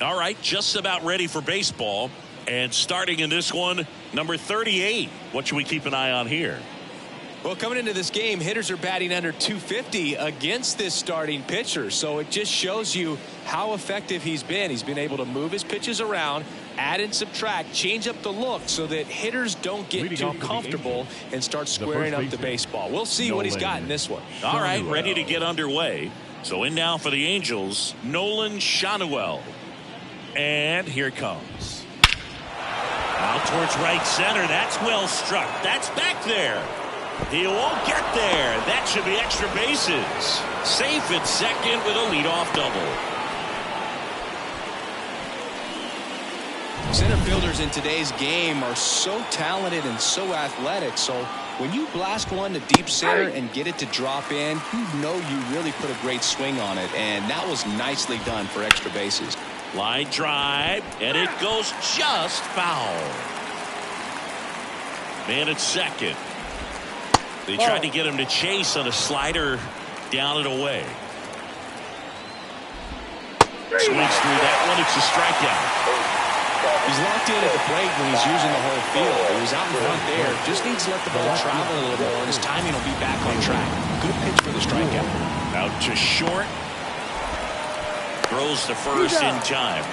All right, just about ready for baseball. And starting in this one, number 38. What should we keep an eye on here? Well, coming into this game, hitters are batting under 250 against this starting pitcher. So it just shows you how effective he's been. He's been able to move his pitches around, add and subtract, change up the look so that hitters don't get too comfortable and start squaring up the baseball. We'll see what he's got in this one. All right, ready to get underway. So in now for the Angels, Nolan Shanuel. And here it comes. Out towards right center. That's well struck. That's back there. He won't get there. That should be extra bases. Safe at second with a leadoff double. Center fielders in today's game are so talented and so athletic. So when you blast one to deep center and get it to drop in, you know you really put a great swing on it. And that was nicely done for extra bases. Line drive, and it goes just foul. Man at second. They tried to get him to chase on a slider down and away. Swings through that one. It's a strikeout. He's locked in at the plate when he's using the whole field. He's out in front there. Just needs to let the ball travel a little more, and his timing will be back on track. Good pitch for the strikeout. Out to short. Throws to first in time.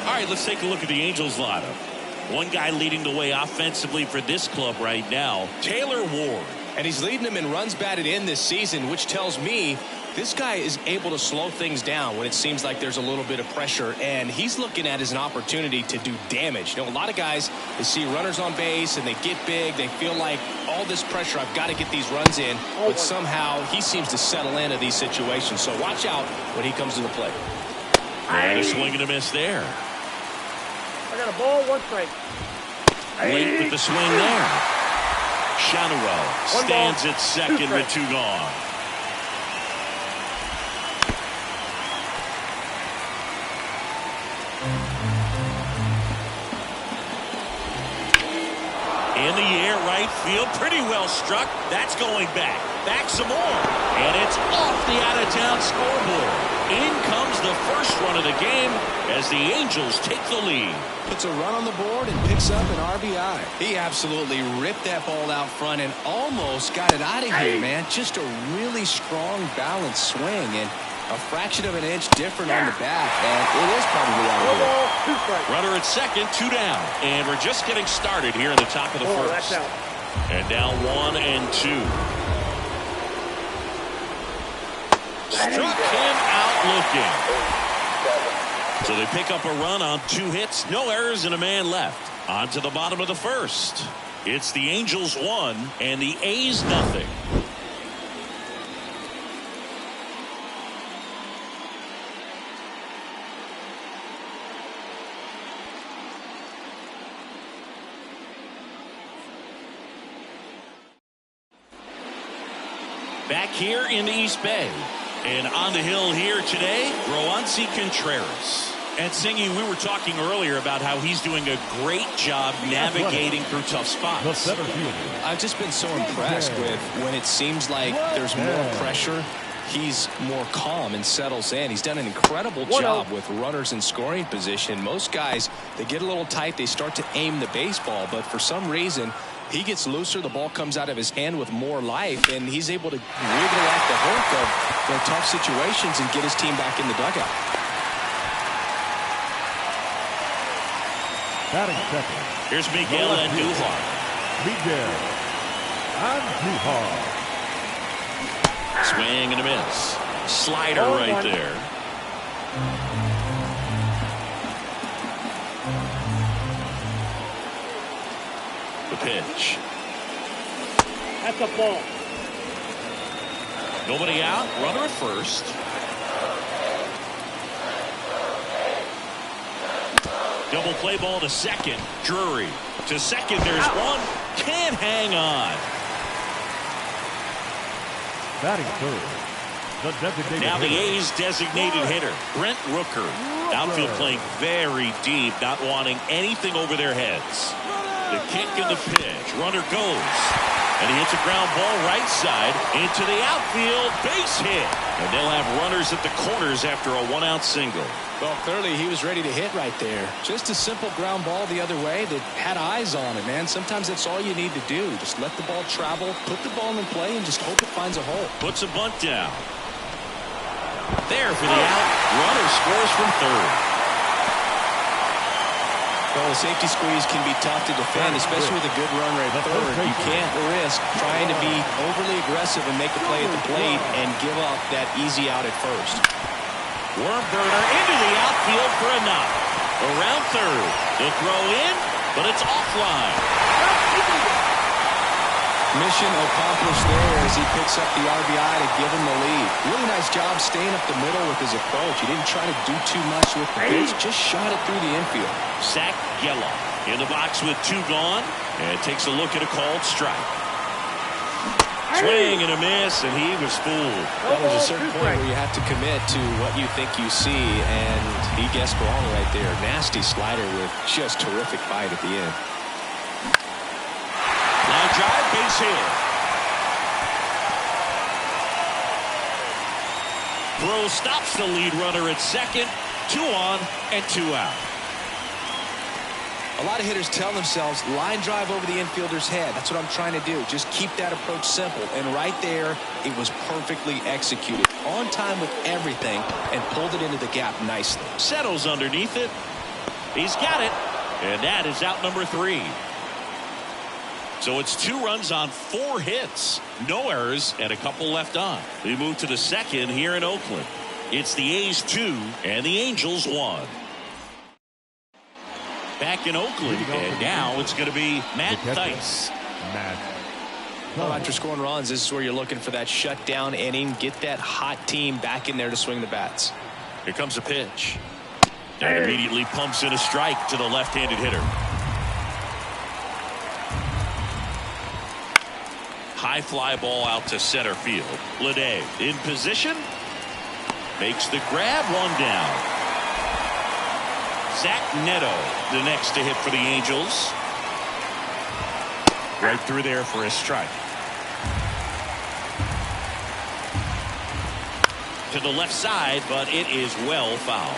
All right, let's take a look at the Angels lineup. One guy leading the way offensively for this club right now, Taylor Ward. And he's leading them in runs batted in this season, which tells me this guy is able to slow things down when it seems like there's a little bit of pressure, and he's looking at it as an opportunity to do damage. You know, a lot of guys, they see runners on base and they get big. They feel like all this pressure, I've got to get these runs in, but somehow he seems to settle into these situations. So watch out when he comes to the plate. And a swing and a miss there. I got a ball, one strike. Late with the swing there. Shanuel stands at second with two gone. In the air, right field, pretty well struck. That's going back. Back some more. And it's off the out-of-town scoreboard. In comes the first run of the game as the Angels take the lead. Puts a run on the board and picks up an RBI. He absolutely ripped that ball out front and almost got it out of here, man. Just a really strong, balanced swing, and a fraction of an inch different on the bat, and it is probably out of here. Runner at second, two down, and we're just getting started here in the top of the first. And now 1-2. Struck him out looking. So they pick up a run on 2 hits, no errors, and a man left. On to the bottom of the first. It's the Angels 1 and the A's nothing. Back here in the East Bay. And on the hill here today, Roansy Contreras. And Singy, we were talking earlier about how he's doing a great job navigating through tough spots. I've just been so impressed with when it seems like there's more pressure, he's more calm and settles in. He's done an incredible job with runners in scoring position. Most guys, they get a little tight, they start to aim the baseball, but for some reason, he gets looser, the ball comes out of his hand with more life, and he's able to wiggle off the hook of tough situations and get his team back in the dugout. Batting second. Here's Miguel Andujar. Miguel Andujar. Swing and a miss. Slider right there. The pitch. That's a ball. Nobody out. Runner at first. Double play ball to second. Drury to second. There's one. Can't hang on. Batting third. The designated now the hitter. A's designated hitter, Brent Rooker. Outfield playing very deep, not wanting anything over their heads. The kick and the pitch. Runner goes. And he hits a ground ball right side into the outfield. Base hit. And they'll have runners at the corners after a one-out single. Well, clearly he was ready to hit right there. Just a simple ground ball the other way that had eyes on it, man. Sometimes that's all you need to do. Just let the ball travel, put the ball in play, and just hope it finds a hole. Puts a bunt down. There for the out. Runner scores from third. Well, a safety squeeze can be tough to defend, especially with a good runner at third. You can't risk trying to be overly aggressive and make a play at the plate and give up that easy out at first. Worm burner into the outfield for a knock. Around third. The throw in, but it's offline. Mission accomplished there as he picks up the RBI to give him the lead. Really nice job staying up the middle with his approach. He didn't try to do too much with the pitch, just shot it through the infield. Zach Geloff in the box with two gone, and takes a look at a called strike. Swing and a miss, and he was fooled. Well, there's a certain point where you have to commit to what you think you see, and he guessed wrong right there. Nasty slider with just terrific bite at the end. Line drive, base hit. Throw stops the lead runner at second. 2 on and 2 out. A lot of hitters tell themselves, line drive over the infielder's head. That's what I'm trying to do. Just keep that approach simple. And right there, it was perfectly executed. On time with everything and pulled it into the gap nicely. Settles underneath it. He's got it. And that is out number 3. So it's 2 runs on 4 hits. No errors and a couple left on. We move to the second here in Oakland. It's the A's 2 and the Angels 1. Back in Oakland, and now it's going to be Matt Thaiss. Well, after scoring runs, this is where you're looking for that shutdown inning. Get that hot team back in there to swing the bats. Here comes a pitch. And immediately pumps in a strike to the left-handed hitter. High fly ball out to center field. Lede in position. Makes the grab, 1 down. Zach Neto, the next to hit for the Angels. Right through there for a strike. To the left side, but it is well foul.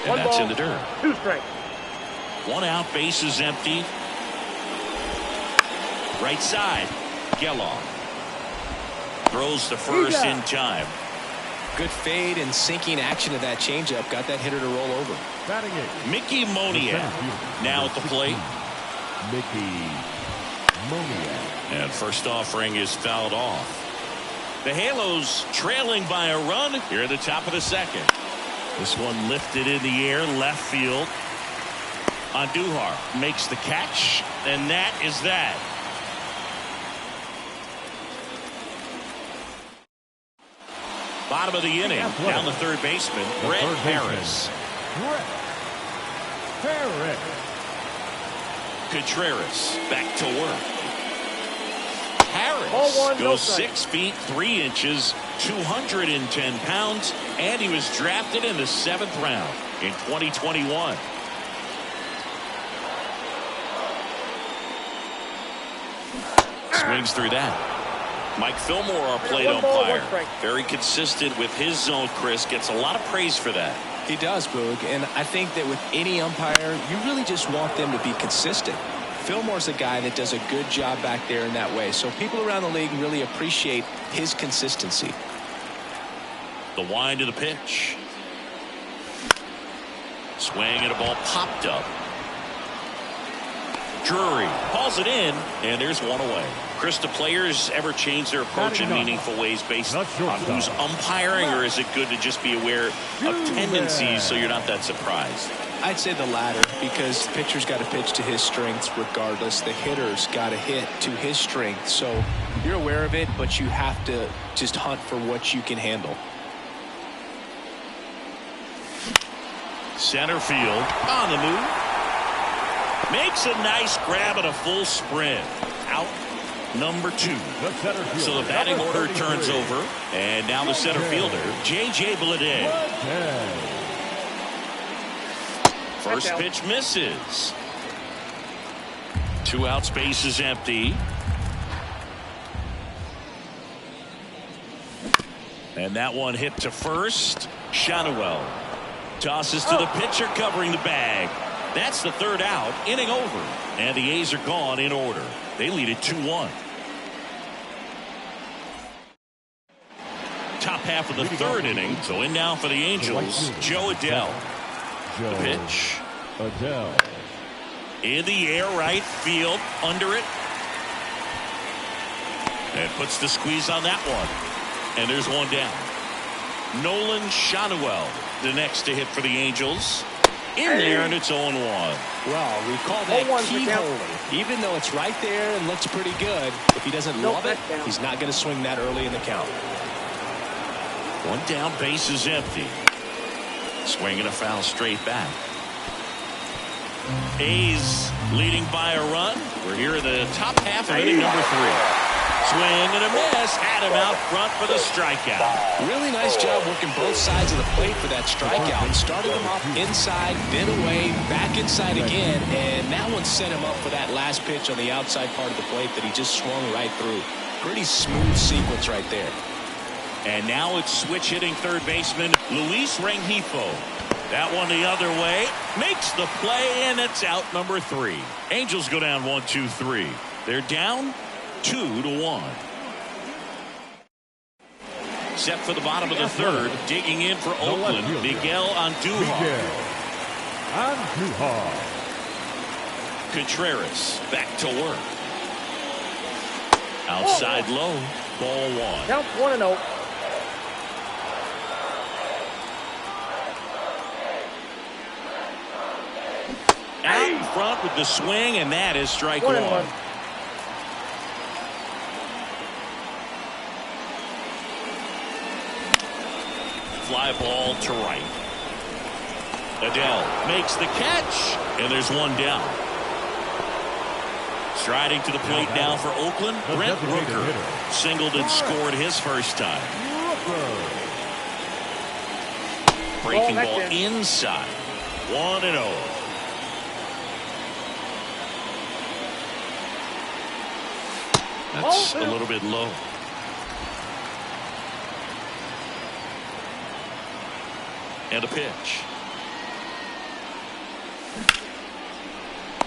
And that's in the dirt. 2 strikes. 1 out, base is empty. Right side, Geloff. Throws the first in time. Good fade and sinking action of that changeup. Got that hitter to roll over. Mickey Moniak now at the plate. Mickey Moniak. And first offering is fouled off. The Halos trailing by a run here at the top of the second. This one lifted in the air, left field. Andujar makes the catch, and that is that. Bottom of the inning, down the third baseman, Brett Harris. Contreras back to work. Harris goes 6 feet 3 inches, 210 pounds, and he was drafted in the 7th round in 2021. Swings through that. Mike Fillmore, our plate umpire, very consistent with his zone. Chris gets a lot of praise for that. He does, Boog, and I think that with any umpire, you really just want them to be consistent. Fillmore's a guy that does a good job back there in that way, so people around the league really appreciate his consistency. The wind of the pitch. Swing and a ball popped up. Drury hauls it in, and there's 1 away. Chris, do players ever change their approach in meaningful ways based on who's umpiring, or is it good to just be aware of tendencies so you're not that surprised? I'd say the latter, because the pitcher's got to pitch to his strengths regardless. The hitter's got to hit to his strength. So you're aware of it, but you have to just hunt for what you can handle. Center field on the move. Makes a nice grab at a full sprint. Out number 2. So the batting order turns over. And now the center fielder, J.J. Bleday. First pitch misses. 2 outs, base is empty. And that one hit to first. Shanuel tosses to the pitcher covering the bag. That's the 3rd out, inning over. And the A's are gone in order. They lead it 2-1. Top half of the 3rd inning. So in now for the Angels, Joe Adell. The pitch. Adell. In the air, right field, under it. And puts the squeeze on that one. And there's one down. Nolan Shanuel, the next to hit for the Angels. In there, and it's 0-1. Well, we call that keyhole. Even though it's right there and looks pretty good, if he doesn't love it, he's not going to swing that early in the count. 1 down, base is empty. Swinging a foul straight back. A's leading by a run. We're here in the top half of inning number 3. Swing and a miss. Had him out front for the strikeout. Really nice job working both sides of the plate for that strikeout. Started him off inside, then away, back inside again, and that one set him up for that last pitch on the outside part of the plate that he just swung right through. Pretty smooth sequence right there. And now it's switch hitting third baseman Luis Rengifo. That one the other way. Makes the play, and it's out number 3. Angels go down 1-2-3. They're down 2-1. Set for the bottom of the 3rd. Digging in for Oakland, Miguel Andujar. Contreras back to work. Outside low. Ball 1. Count 1-0. Out in front with the swing, and that is strike 1. Fly ball to right. Adell makes the catch, and there's one down. Striding to the plate now for Oakland, Brent Rooker. Singled and scored his first time. Breaking ball inside. 1-0. That's a little bit low. And a pitch.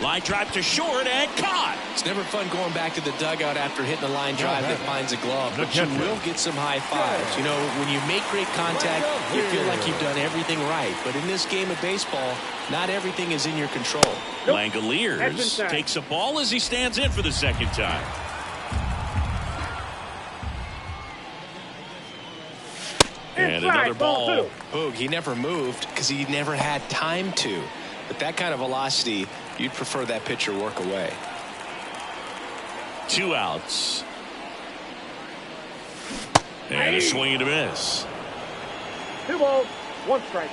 Line drive to short and caught. It's never fun going back to the dugout after hitting a line drive that finds a glove, but you will get some high fives. You know, when you make great contact, you feel like you've done everything right. But in this game of baseball, not everything is in your control. Langoliers takes a ball as he stands in for the second time. And another ball. Boog, he never moved because he never had time to. But that kind of velocity, you'd prefer that pitcher work away. 2 outs. And a swing and a miss. 2 balls, 1 strike.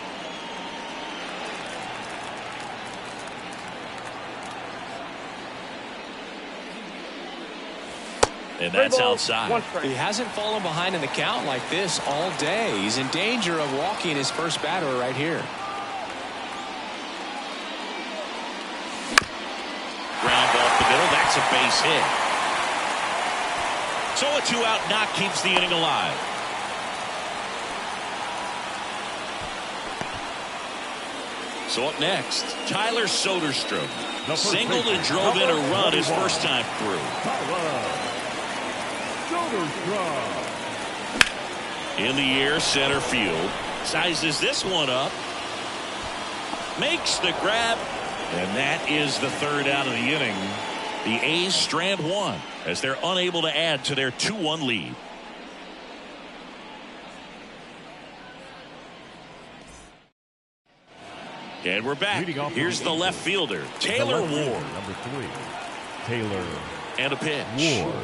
And that's outside. He hasn't fallen behind in the count like this all day. He's in danger of walking his first batter right here. Ground ball up the middle. That's a base hit. So a 2-out knock keeps the inning alive. So up next, Tyler Soderstrom. Singled and drove in a run his first time through. In the air, center field. Sizes this one up. Makes the grab. And that is the 3rd out of the inning. The A's strand 1 as they're unable to add to their 2-1 lead. And we're back. Here's the left fielder, Taylor Ward. Number 3, Taylor. And a pitch. Ward.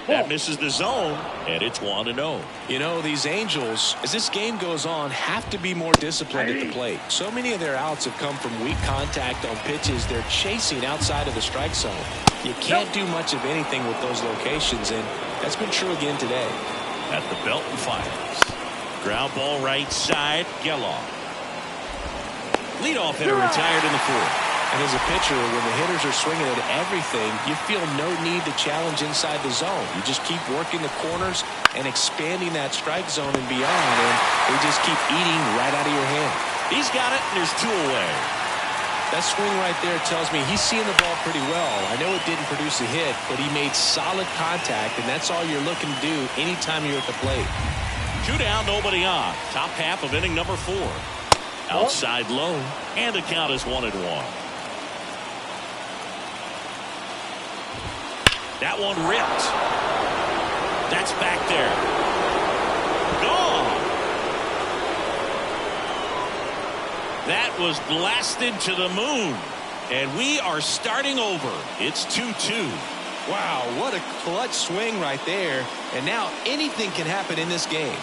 That misses the zone, and it's 1-0. You know, these Angels, as this game goes on, have to be more disciplined at the plate. So many of their outs have come from weak contact on pitches they're chasing outside of the strike zone. You can't do much of anything with those locations, and that's been true again today. At the belt and fires. Ground ball right side, Geloff. Leadoff hitter retired in the fourth. And as a pitcher, when the hitters are swinging at everything, you feel no need to challenge inside the zone. You just keep working the corners and expanding that strike zone and beyond, and they just keep eating right out of your hand. He's got it, and there's 2 away. That swing right there tells me he's seeing the ball pretty well. I know it didn't produce a hit, but he made solid contact, and that's all you're looking to do anytime you're at the plate. 2 down, nobody on. Top half of inning number 4. Outside low, and the count is 1-1. That one ripped. That's back there. Gone. That was blasted to the moon. And we are starting over. It's 2-2. Wow, what a clutch swing right there. And now anything can happen in this game.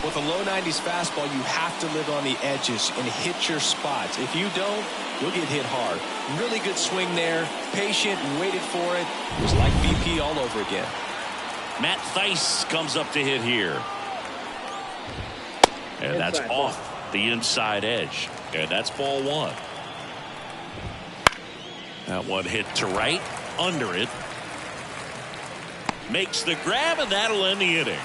With a low 90s fastball, you have to live on the edges and hit your spots. If you don't, you'll get hit hard. Really good swing there. Patient, waited for it. It was like BP all over again. Matt Theis comes up to hit here. And that's off the inside edge. And that's ball 1. That one hit to right. Under it. Makes the grab, and that'll end the inning.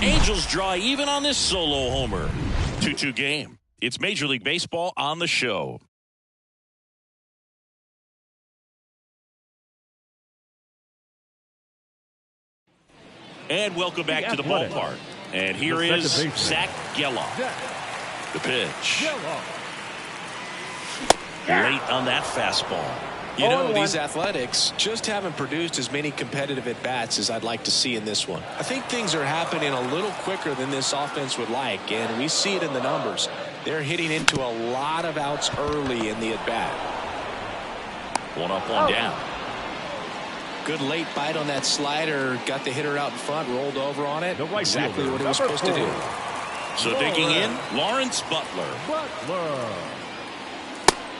Angels draw even on this solo homer. 2-2 game. It's Major League Baseball on the show. And welcome back to the ballpark. And here is Zach Geloff. The pitch. Late on that fastball. You know, these Athletics just haven't produced as many competitive at-bats as I'd like to see in this one. I think things are happening a little quicker than this offense would like, and we see it in the numbers. They're hitting into a lot of outs early in the at-bat. 1 up, 1 down. Good late bite on that slider. Got the hitter out in front, rolled over on it. Exactly what he was supposed to do. So digging in, Lawrence Butler.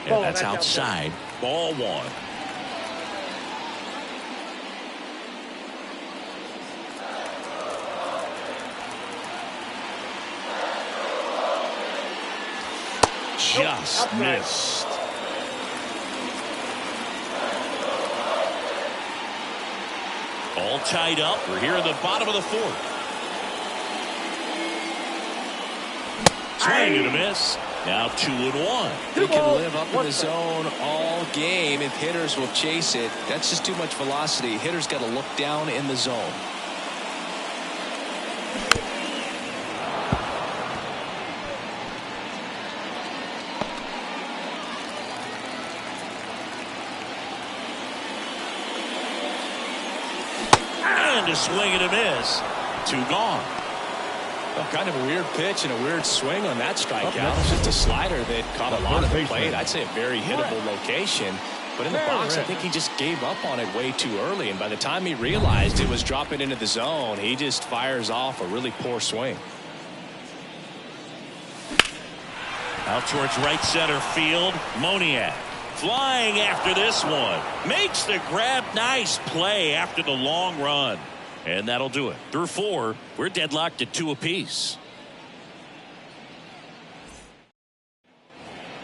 And that's outside. Ball 1. Just missed. All tied up. We're here in the bottom of the 4th. Swing and a miss. Now 2-1. They can live up in the zone all game if hitters will chase it. That's just too much velocity. Hitters got to look down in the zone. And a swing and a miss. 2 gone. Well, kind of a weird pitch and a weird swing on that strikeout. It's just a slider that caught a lot of the plate. I'd say a very hittable location. But in the box, I think he just gave up on it way too early. And by the time he realized it was dropping into the zone, he just fires off a really poor swing. Out towards right center field. Moniak flying after this one. Makes the grab. Nice play after the long run. And that'll do it. Through 4, we're deadlocked at 2 apiece.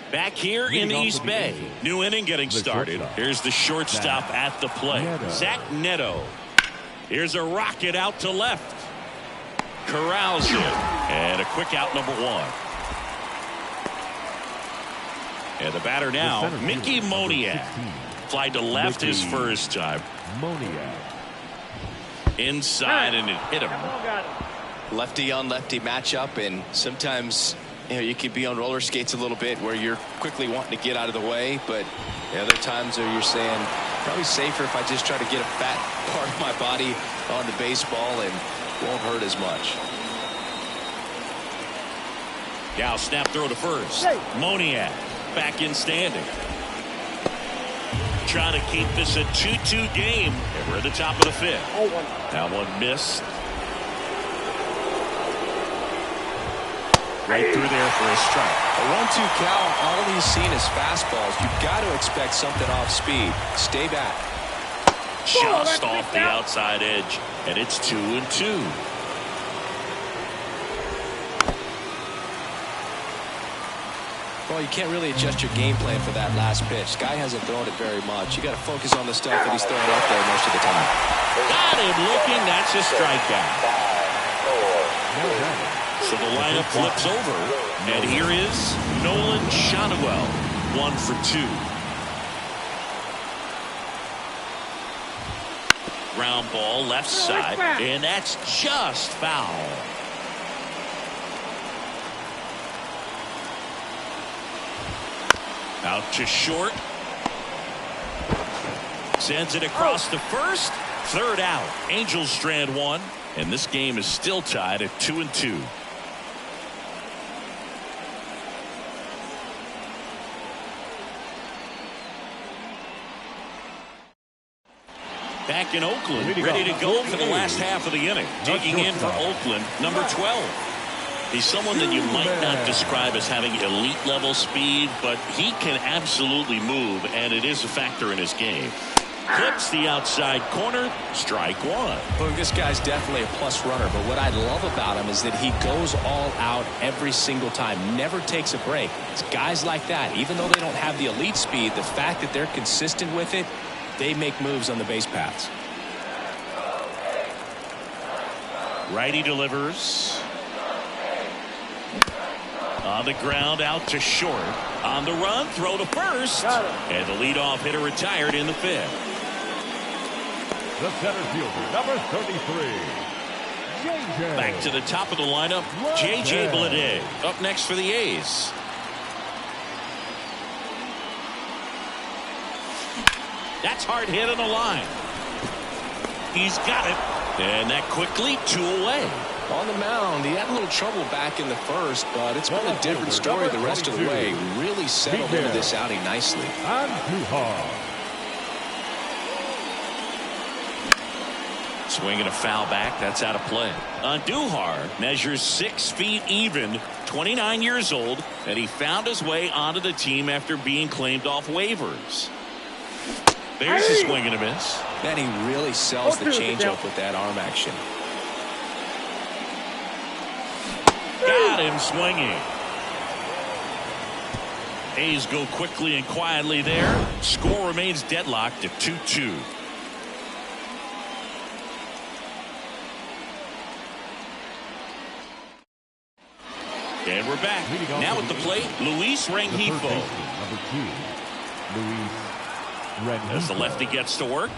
Back here in East Bay. New inning getting started. Here's the shortstop at the plate. Zach Neto. Here's a rocket out to left. Corrals it. And a quick out, number 1. And the batter now, Mickey Moniak. Fly to left his first time. Moniak. Inside, and it hit him. Lefty on lefty matchup, and sometimes you can be on roller skates a little bit where you're quickly wanting to get out of the way, but the other times where you're saying probably safer if I just try to get a fat part of my body on the baseball and won't hurt as much. Now snap throw to first. Moniak back in standing. Trying to keep this a 2-2 game. And we're at the top of the 5th. That one missed. Right through there for a strike. A 1-2 count. All he's seen is fastballs. You've got to expect something off speed. Stay back. just off the outside edge, and it's 2-2. Well, you can't really adjust your game plan for that last pitch. Guy hasn't thrown it very much. You got to focus on the stuff that he's throwing up there most of the time. Got him looking. That's a strikeout. So the lineup flips over, and here is Nolan Shotwell, 1 for 2. Ground ball left side, and that's just foul. Out to short. Sends it across to first. Third out. Angels strand 1, and this game is still tied at 2-2. Back in Oakland, ready to go for the last half of the inning. Digging in for Oakland, number 12. He's someone that you might not describe as having elite level speed, but he can absolutely move, and it is a factor in his game. Clips the outside corner, strike 1. Look, this guy's definitely a plus runner, but what I love about him is that he goes all out every single time, never takes a break. It's guys like that, even though they don't have the elite speed, the fact that they're consistent with it, they make moves on the base paths. Righty delivers. On the ground, out to short. On the run, throw to first. And the leadoff hitter retired in the 5th. The center fielder, number 33, J.J. Back to the top of the lineup, J.J. Bleday. Up next for the A's. That's hard hit on the line. He's got it. And that quickly, 2 away. On the mound, he had a little trouble back in the first, but it's been a different story the rest of the way. Really settled into this outing nicely. Swinging a foul back. That's out of play. Andujar measures 6 feet even, 29 years old, and he found his way onto the team after being claimed off waivers. There's a swing and a miss. Man, he really sells the changeup with that arm action. Got him swinging. A's go quickly and quietly there. Score remains deadlocked at 2-2. And we're back. Now at the plate, Luis Rengifo. Number 2, Luis Rengifo. As the lefty gets to work.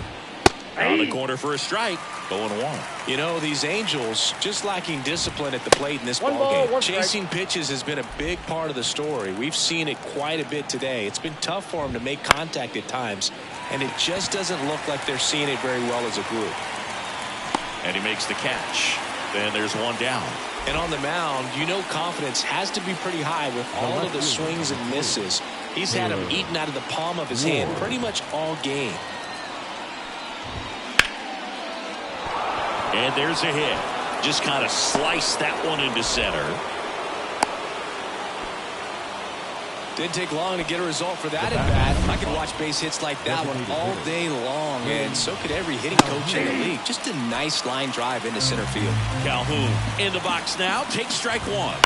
On the corner for a strike. 0-1. You know, these Angels just lacking discipline at the plate in this ballgame. Chasing pitches has been a big part of the story. We've seen it quite a bit today. It's been tough for them to make contact at times, and it just doesn't look like they're seeing it very well as a group. And he makes the catch. Then there's one down. And on the mound, you know confidence has to be pretty high with all of the swings and misses. He's had them eaten out of the palm of his hand pretty much all game. And there's a hit. Just kind of sliced that one into center. Didn't take long to get a result for that at bat. I could watch base hits like that one all day long, and so could every hitting coach in the league. Just a nice line drive into center field. Calhoun in the box now. Takes strike 1.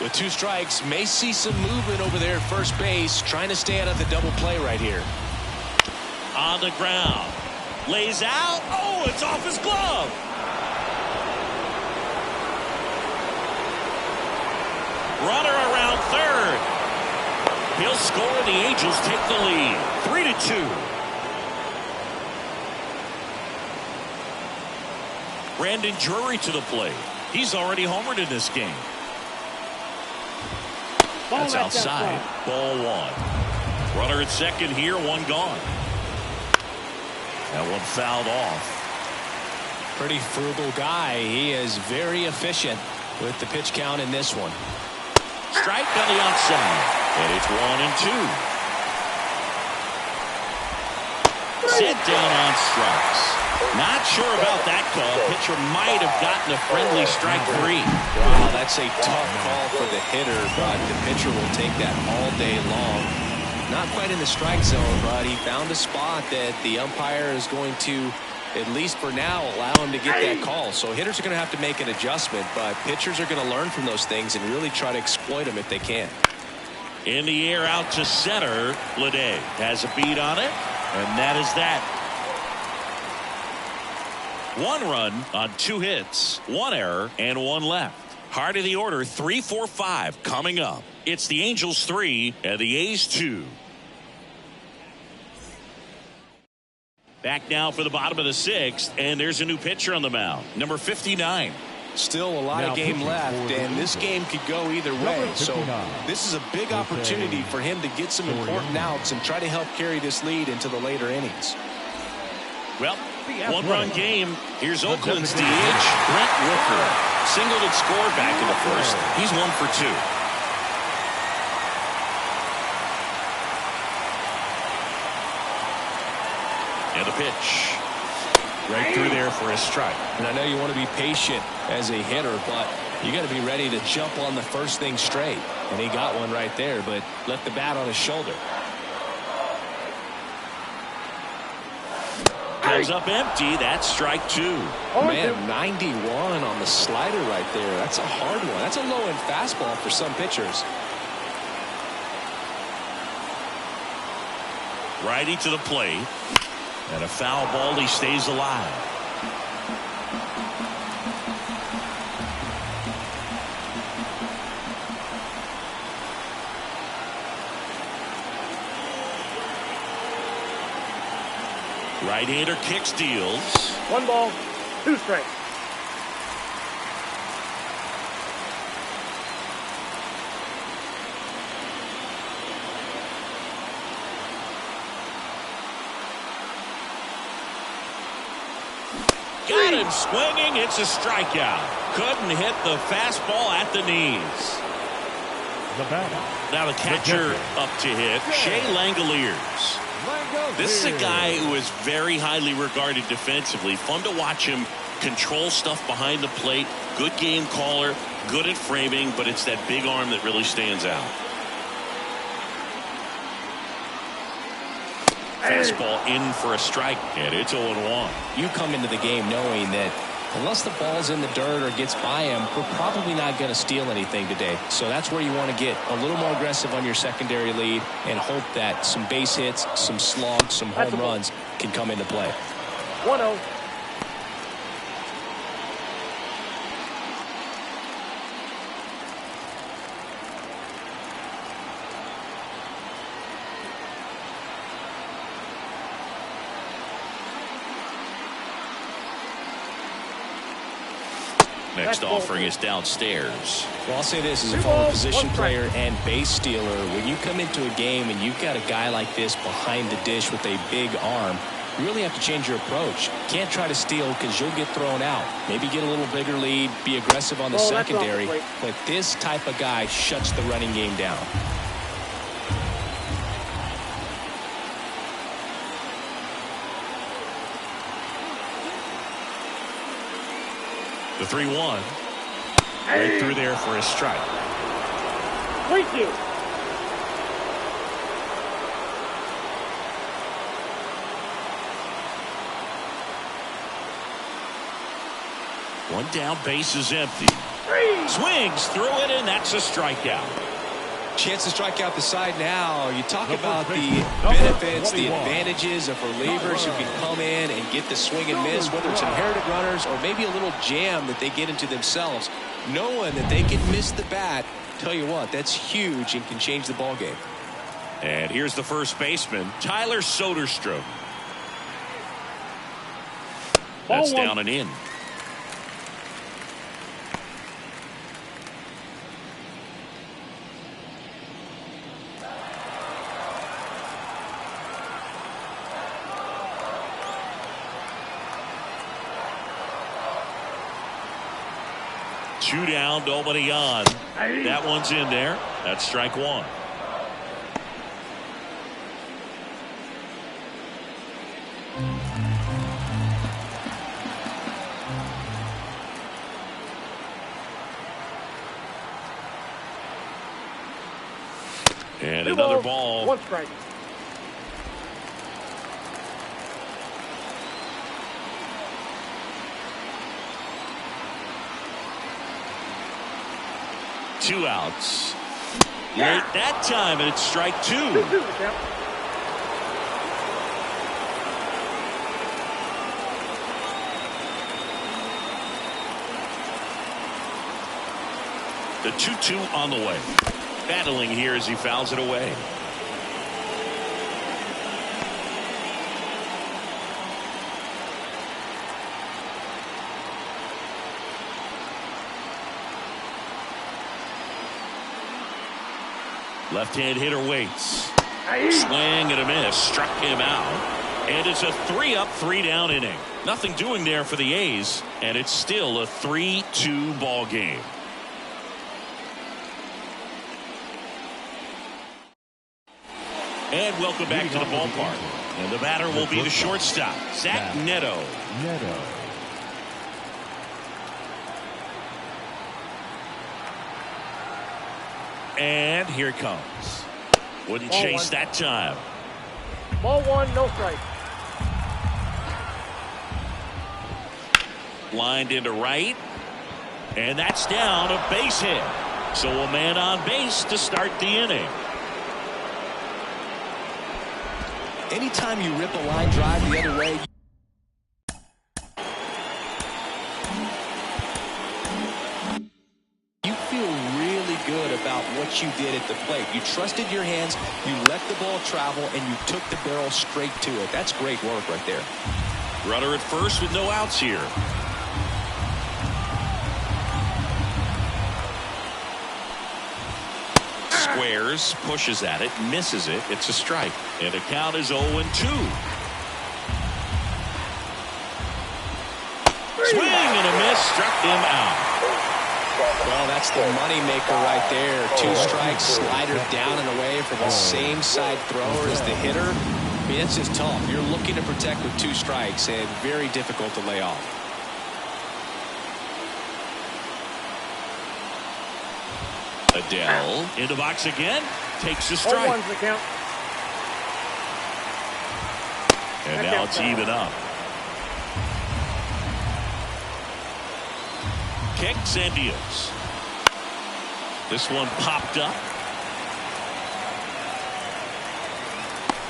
With 2 strikes, may see some movement over there at first base, trying to stay out of the double play right here. On the ground. Lays out. Oh, it's off his glove. Runner around third. He'll score. The Angels take the lead. 3-2. Brandon Drury to the plate. He's already homered in this game. That's outside. Ball 1. Runner at second here. 1 gone. That one fouled off. Pretty frugal guy. He is very efficient with the pitch count in this one. Strike on the outside. And it's 1-2. Set down on strikes. Not sure about that call. Pitcher might have gotten a friendly strike 3. Wow, that's a tough call for the hitter, but the pitcher will take that all day long. Not quite in the strike zone, but he found a spot that the umpire is going to, at least for now, allow him to get that call. So hitters are going to have to make an adjustment, but pitchers are going to learn from those things and really try to exploit them if they can. In the air out to center. Lede has a beat on it, and that is that. 1 run on 2 hits, 1 error, and 1 left. Heart of the order, 3-4-5 coming up. It's the Angels 3 and the A's 2. Back now for the bottom of the 6th, and there's a new pitcher on the mound, number 59. Still a lot of game left, and this game could go either way. So this is a big opportunity for him to get some important outs and try to help carry this lead into the later innings. Well, 1-run game. Here's Oakland's DH, Brent Rooker. Singled and scored back in the first. He's 1 for 2. And the pitch. Right through there for a strike. And I know you want to be patient as a hitter, but you got to be ready to jump on the first thing straight. And he got one right there, but left the bat on his shoulder. Comes up empty. That's strike 2. Man, 91 on the slider right there. That's a hard one. That's a low-end fastball for some pitchers. Righty to the plate. And a foul ball. He stays alive. Right-hander kicks, deals. 1 ball, 2 strikes. Got him swinging. It's a strikeout. Couldn't hit the fastball at the knees. The batter. Now the catcher up to hit, Shea Langoliers. This is a guy who is very highly regarded defensively. Fun to watch him control stuff behind the plate. Good game caller, good at framing, but it's that big arm that really stands out. Fastball in for a strike, and it's 0-1. You come into the game knowing that unless the ball's in the dirt or gets by him, we're probably not going to steal anything today. So that's where you want to get a little more aggressive on your secondary lead and hope that some base hits, some slugs, some home runs can come into play. 1-0. Next offering is downstairs. Well, I'll say this, as a former position player and base stealer, when you come into a game and you've got a guy like this behind the dish with a big arm, you really have to change your approach. Can't try to steal because you'll get thrown out. Maybe get a little bigger lead, be aggressive on the secondary, but this type of guy shuts the running game down. The 3-1. Right through there for a strike. Thank you. One down, base is empty. Swings through it, and that's a strikeout. Chance to strike out the side now. You talk about the benefits, the advantages of relievers who can come in and get the swing and miss, whether it's inherited runners or maybe a little jam that they get into themselves. Knowing that they can miss the bat, tell you what, that's huge and can change the ball game. And here's the first baseman, Tyler Soderstrom. That's down and in. Two down, nobody on. That one's in there. That's strike 1. And another ball. 1 strike. 2 outs. Late that time, and it's strike 2. 2-2 the count. The 2-2 on the way. Battling here as he fouls it away. Left-hand hitter waits. Swing and a miss. Struck him out. And it's a 3-up, 3-down inning. Nothing doing there for the A's. And it's still a 3-2 ball game. And welcome back to the ballpark. And the batter will be the shortstop, Zach Neto. And here it comes. Wouldn't Ball chase one. that time. Ball 1, no strike. Lined into right. And that's down, a base hit. So a man on base to start the inning. Anytime you rip a line drive the other way, you feel really good about what you did at the plate. You trusted your hands, you let the ball travel, and you took the barrel straight to it. That's great work right there. Runner at first with no outs here. Squares, pushes at it, misses it. It's a strike. And the count is 0-2. Swing and a miss, struck him out. Well, that's the money maker right there. 2 strikes, slider down and away from the same side thrower as the hitter. I mean, it's just tough. You're looking to protect with 2 strikes and very difficult to lay off. Adele in the box again, takes a strike. 0-1's the count. And now it's even up. Kicks and deals. This one popped up.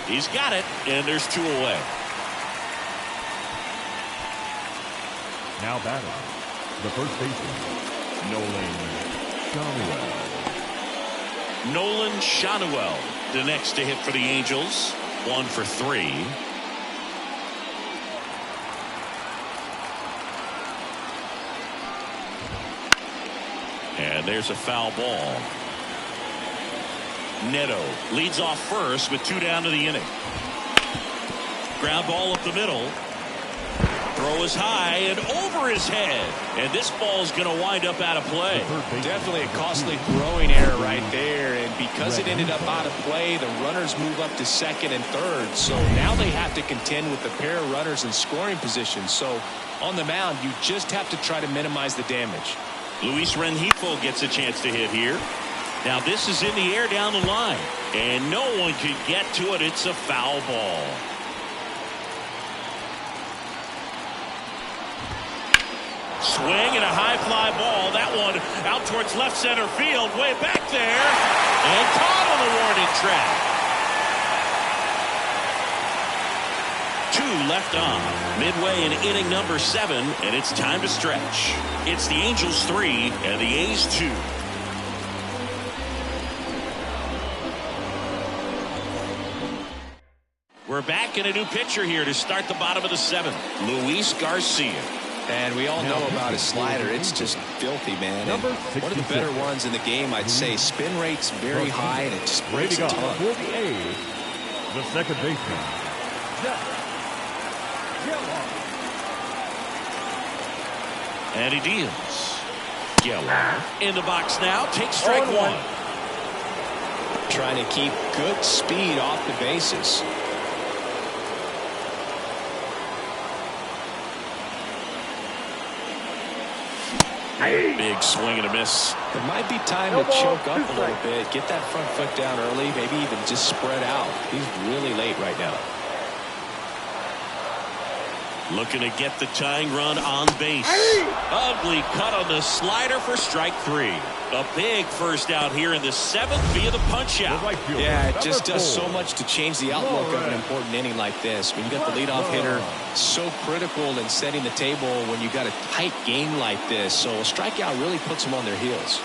He's got it, and there's 2 away. Now batting, the first baseman, Nolan Shanuel, the next to hit for the Angels. 1 for 3. And there's a foul ball. Neto leads off first with 2 down to the inning. Ground ball up the middle. Throw is high and over his head. And this ball is going to wind up out of play. Definitely a costly throwing error right there. And because it ended up out of play, the runners move up to second and third. So now they have to contend with the pair of runners in scoring position. So on the mound, you just have to try to minimize the damage. Luis Rengifo gets a chance to hit here. Now this is in the air down the line. And no one can get to it. It's a foul ball. Swing and a high fly ball. That one out towards left center field. Way back there. And caught on the warning track. 2 left on. Midway in inning number 7. And it's time to stretch. It's the Angels 3 and the A's 2. We're back in a new pitcher here to start the bottom of the 7th. Luis Garcia. And we all know about his slider. It's just filthy, man. And one of the better ones in the game, I'd say. Spin rate's very high, and it just breaks a ton. For the A's, the second baseman, And he deals. Geller in the box now. Takes strike 1. Trying to keep good speed off the bases. Big swing and a miss. It might be time to choke up a little bit. Get that front foot down early. Maybe even just spread out. He's really late right now. Looking to get the tying run on base. Ugly cut on the slider for strike 3. A big first out here in the 7th via the punch out. Yeah, it just does so much to change the outlook of an important inning like this. When you got the leadoff hitter, so critical in setting the table when you got a tight game like this. So a strikeout really puts them on their heels.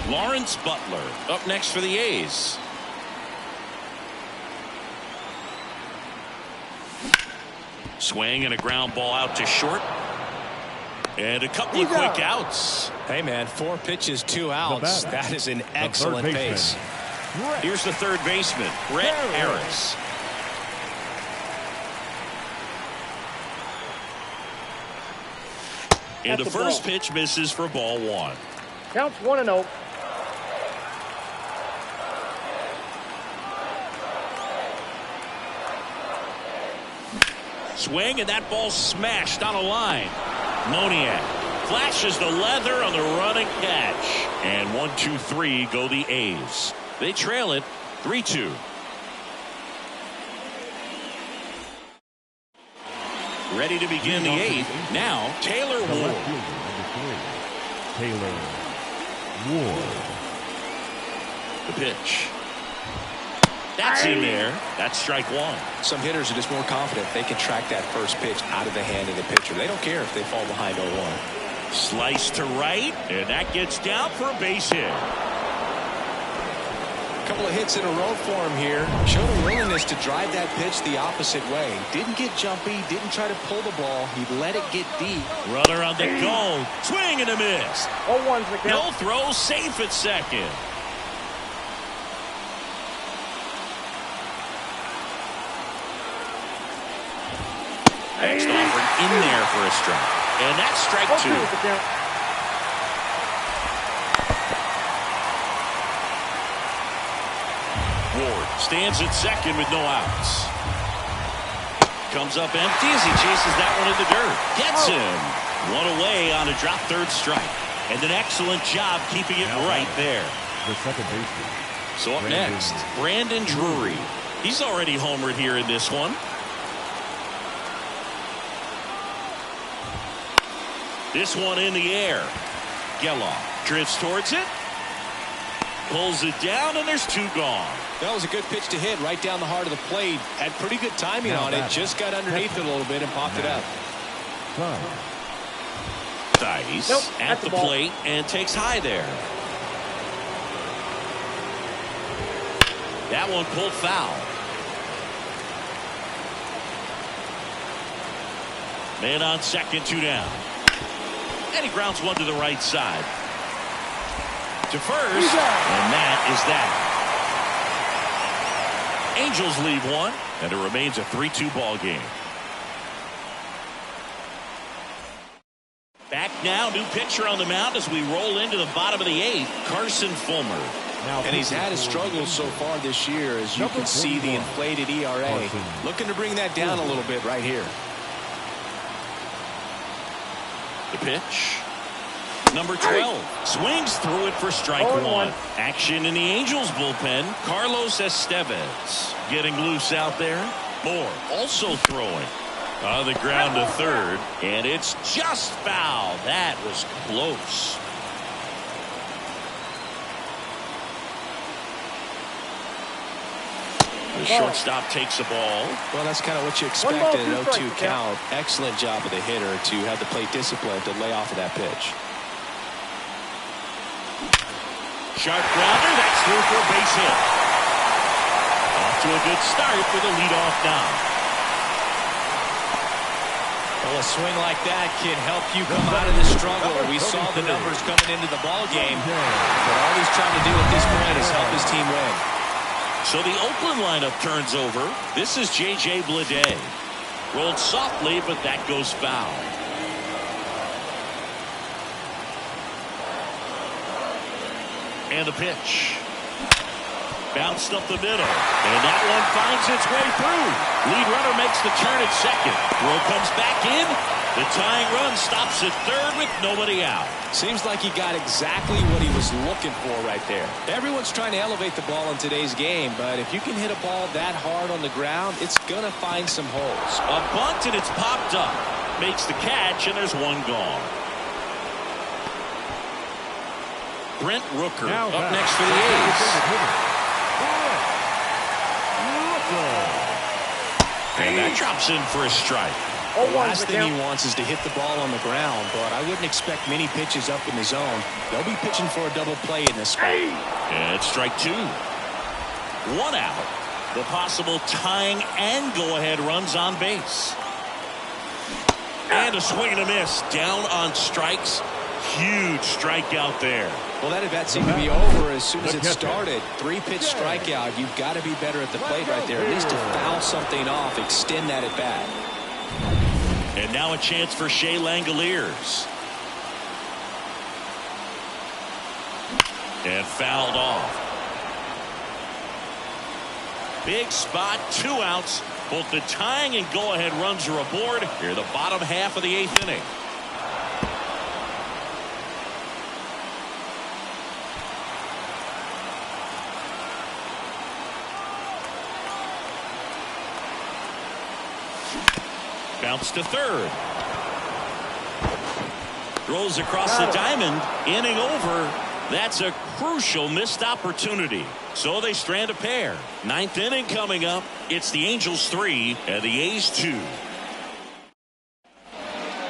Lawrence Butler up next for the A's. Swing and a ground ball out to short. And a couple of quick outs. Hey, man, 4 pitches, 2 outs. That is an excellent pace. Here's the third baseman, Brett Harris. And the first pitch misses for ball 1. Counts 1-0. Swing, and that ball smashed on a line. Moniak flashes the leather on the running catch. And 1-2-3 go the A's. They trail it 3-2. Ready to begin the 8th. Now, Taylor Ward. Taylor Ward. The pitch. That's in there. That's strike 1. Some hitters are just more confident they can track that first pitch out of the hand of the pitcher. They don't care if they fall behind 0-1. Slice to right, and that gets down for a base hit. A couple of hits in a row for him here. Showed a willingness to drive that pitch the opposite way. Didn't get jumpy, didn't try to pull the ball. He let it get deep. Runner on the go. Swing and a miss. 0-1's the count. No throw, safe at second. Next offering in there for a strike. And that's strike 2. 0-2's the count. Ward stands at second with no outs. Comes up empty as he chases that one in the dirt. Gets him. One away on a drop third strike. And an excellent job keeping it right there. The second baseman. So up next, Brandon Drury. He's already homered here in this one. This one in the air. Geloff drifts towards it. Pulls it down, and there's 2 gone. That was a good pitch to hit right down the heart of the plate. Had pretty good timing on it. Just got underneath it a little bit and popped it up. Dice at the plate and takes high there. That one pulled foul. Man on second, 2 down. And he grounds one to the right side. To first, and that is that. Angels leave 1, and it remains a 3-2 ball game. Back now, new pitcher on the mound as we roll into the bottom of the 8th, Carson Fulmer. And he's had his struggles so far this year, as you can see the inflated ERA. Looking to bring that down a little bit right here. The pitch. Number 12 swings through it for strike 1. Action in the Angels bullpen. Carlos Estevez getting loose out there. Moore also throwing on the ground to third, and it's just foul. That was close. The shortstop takes the ball. Well, that's kind of what you expected an 0-2 count. Excellent job of the hitter to have the plate discipline to lay off of that pitch. Sharp grounder, that's through for a base hit. Off to a good start for the leadoff now. Well, a swing like that can help you come out of the struggle. We saw the numbers coming into the ball game, but all he's trying to do at this point is help his team win. So the Oakland lineup turns over. This is J.J. Bleday. Rolled softly, but that goes foul. And the pitch. Bounced up the middle. And that one finds its way through. Lead runner makes the turn at second. Throw comes back in. The tying run stops at third with nobody out. Seems like he got exactly what he was looking for right there. Everyone's trying to elevate the ball in today's game, but if you can hit a ball that hard on the ground, it's going to find some holes. A bunt, and it's popped up. Makes the catch, and there's one gone. Brent Rooker Now up next for the A's. And that drops in for a strike. The last thing he wants is to hit the ball on the ground, but I wouldn't expect many pitches up in the zone. They'll be pitching for a double play in this spot. And it's strike two. One out. The possible tying and go-ahead runs on base. And a swing and a miss. Down on strikes. Huge strikeout there. Well, that at bat seemed to be over as soon as it started. 3-pitch strikeout. You've got to be better at the plate right there. At least to foul something off, extend that at bat. And now a chance for Shea Langoliers. And fouled off. Big spot, 2 outs. Both the tying and go-ahead runs are aboard here, the bottom half of the 8th inning. Bounce to third. Throws across the diamond. Inning over. That's a crucial missed opportunity. So they strand a pair. 9th inning coming up. It's the Angels 3 and the A's 2.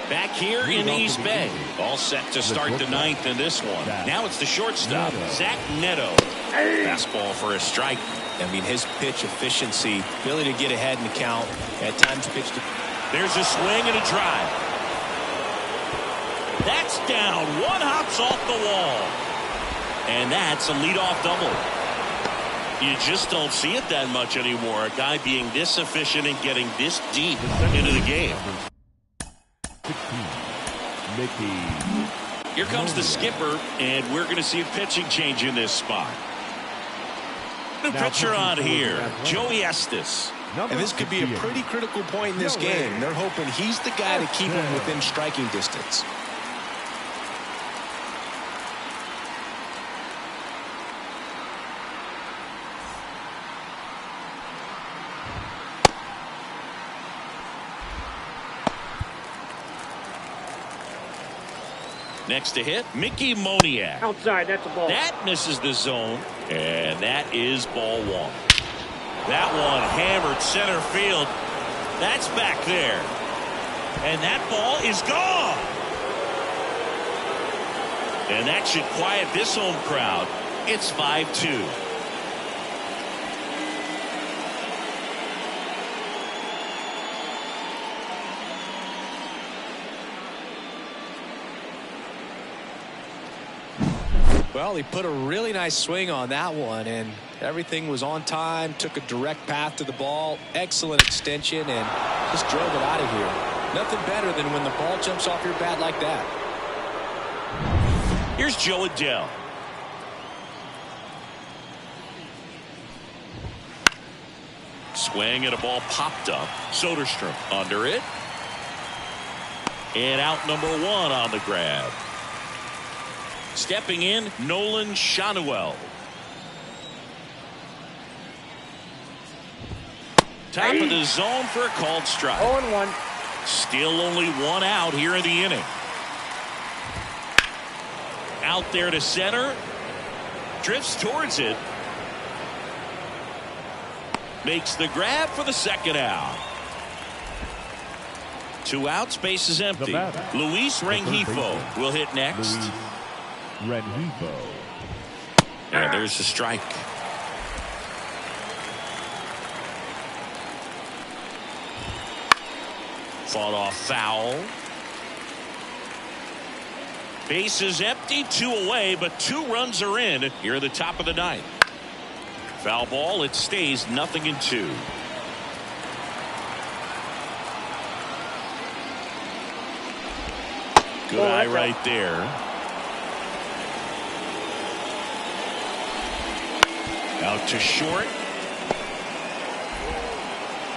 Back here in East Bay. All set to start the 9th in this one. Now it's the shortstop, Zach Neto. Fastball for a strike. I mean, his pitch efficiency, ability to get ahead in the count, at times pitched to... There's a swing and a drive. That's down. One hops off the wall. And that's a leadoff double. You just don't see it that much anymore. A guy being this efficient and getting this deep into the game. 16, Mickey. Here comes the skipper, and we're going to see a pitching change in this spot. New pitcher on here, Joey Estes. And this could be a pretty critical point in this game. They're hoping he's the guy to keep him within striking distance. Next to hit, Mickey Moniak. Outside, that's a ball. That misses the zone, and that is ball one. That one hammered center field. That's back there. And that ball is gone. And that should quiet this home crowd. It's 5-2. Well, he put a really nice swing on that one, and everything was on time, took a direct path to the ball, excellent extension, and just drove it out of here. Nothing better than when the ball jumps off your bat like that. Here's Joe Adele. Swing and a ball popped up. Soderstrom under it. And out number 1 on the grab. Stepping in, Nolan Shanuel. Top of the zone for a called strike. 0-1. Still only 1 out here in the inning. Out there to center. Drifts towards it. Makes the grab for the 2nd out. 2 outs, base is empty. Luis Rengifo will hit next. Rengifo. And there's the strike. Fought off foul. Base is empty, 2 away, but 2 runs are in here at the top of the 9th. Foul ball, it stays 0-2. Good eye right there. Out to short.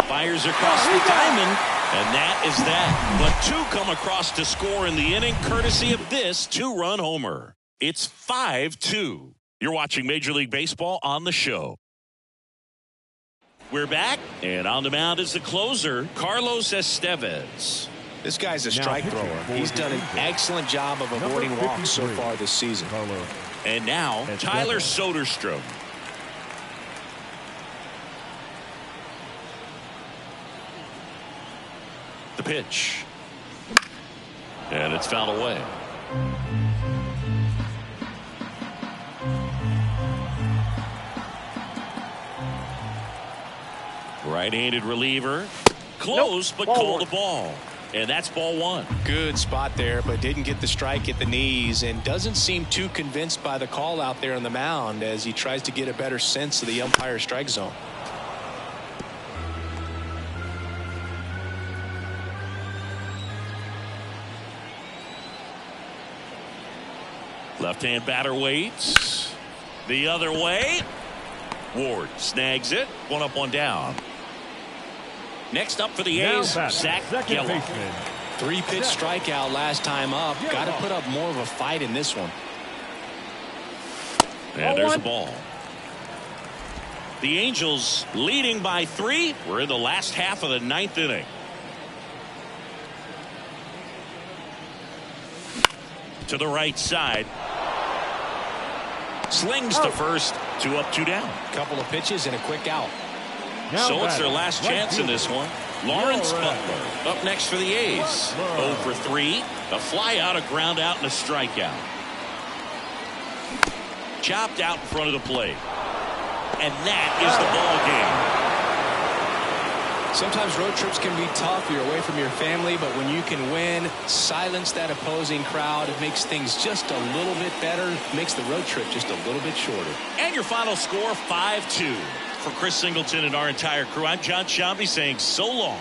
Fires across the diamond. And that is that. But two come across to score in the inning, courtesy of this two-run homer. It's 5-2. You're watching Major League Baseball on the show. We're back, and on the mound is the closer, Carlos Estevez. This guy's a strike thrower. He's done an excellent job of avoiding walks so far this season. And now, Tyler Soderstrom. The pitch. And it's fouled away. Right-handed reliever. Close, but called the ball. And that's ball one. Good spot there, but didn't get the strike at the knees and doesn't seem too convinced by the call out there on the mound as he tries to get a better sense of the umpire strike zone. Left-hand batter waits. The other way. Ward snags it. One up, one down. Next up for the A's, Zach Gallo. 3-pitch strikeout last time up. Got to put up more of a fight in this one. And there's the ball. The Angels leading by 3. We're in the last half of the 9th inning. To the right side. Slings to first. 2 up, 2 down. Couple of pitches and a quick out. So it's their last chance in this one. Lawrence Butler up next for the A's. 0 for 3. A fly out, a ground out, and a strikeout. Chopped out in front of the plate. And that is the ball game. Sometimes road trips can be tough. You're away from your family, but when you can win, silence that opposing crowd, it makes things just a little bit better, makes the road trip just a little bit shorter. And your final score, 5-2. For Chris Singleton and our entire crew, I'm John Shambi saying so long